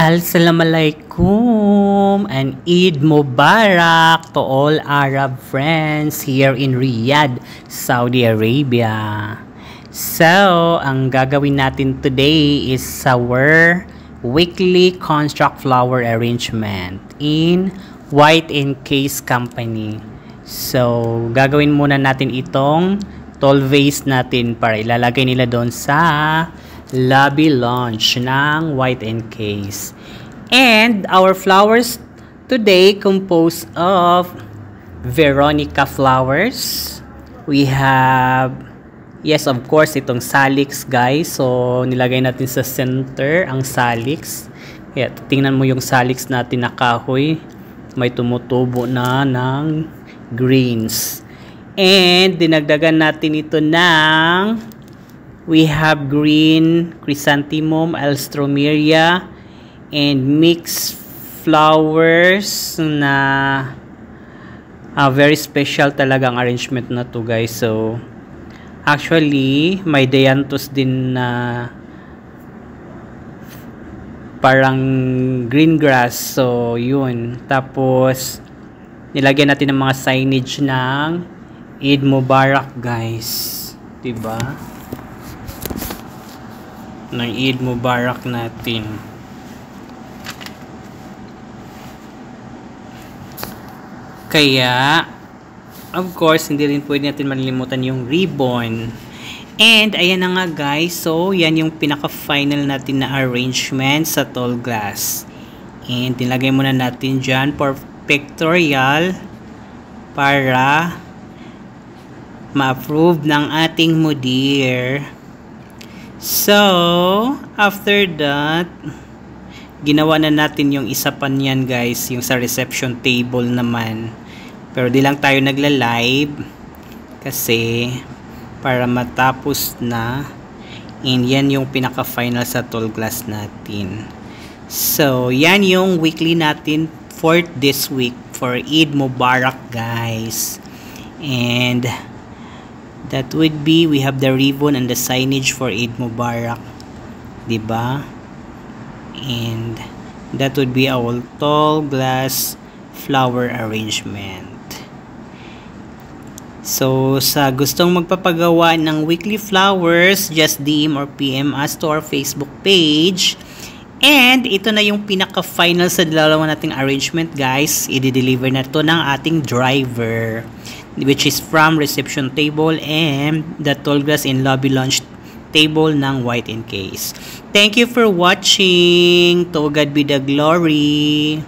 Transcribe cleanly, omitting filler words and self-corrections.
Assalamualaikum and Eid Mubarak to all Arab friends here in Riyadh, Saudi Arabia. So, ang gagawin natin today is our weekly construct flower arrangement in White & Case Company. So, gagawin muna natin itong tall vase natin para ilalagay nila doon sa lobby launch ng White & Case. And our flowers today composed of Veronica flowers. We have, yes, of course, itong salix, guys. So, nilagay natin sa center ang salix. Kaya, tingnan mo yung salix natin na kahoy. May tumutubo na ng greens. And, dinagdagan natin ito ng we have green chrysanthemum, alstroemeria, and mixed flowers na very special talaga ang arrangement na to, guys. So, actually, may dianthus din na parang green grass. So, yun. Tapos, nilagyan natin ng mga signage ng Eid Mubarak, guys. Diba? Ng Eid Mubarak natin. Kaya, of course, hindi rin pwede natin malilimutan yung ribbon. And, ayan na nga, guys. So, yan yung pinaka-final natin na arrangement sa tall glass. And, nilagay muna natin dyan for pictorial para ma-approve ng ating mudir. So, after that, ginawa na natin yung isa pa niyan, guys, yung sa reception table naman. Pero di lang tayo nagla-live kasi para matapos na. And yan yung pinaka-final sa tall glass natin. So, yan yung weekly natin for this week for Eid Mubarak, guys. And that would be, we have the ribbon and the signage for Eid Mubarak. Diba? And that would be our tall glass flower arrangement. So, sa gustong magpapagawa ng weekly flowers, just DM or PM us to our Facebook page. And ito na yung pinaka-final sa dalawa nating arrangement, guys. I-deliver na to ng ating driver, which is from reception table and the tall glass in lobby launch table ng White & Case. Thank you for watching. To God be the glory.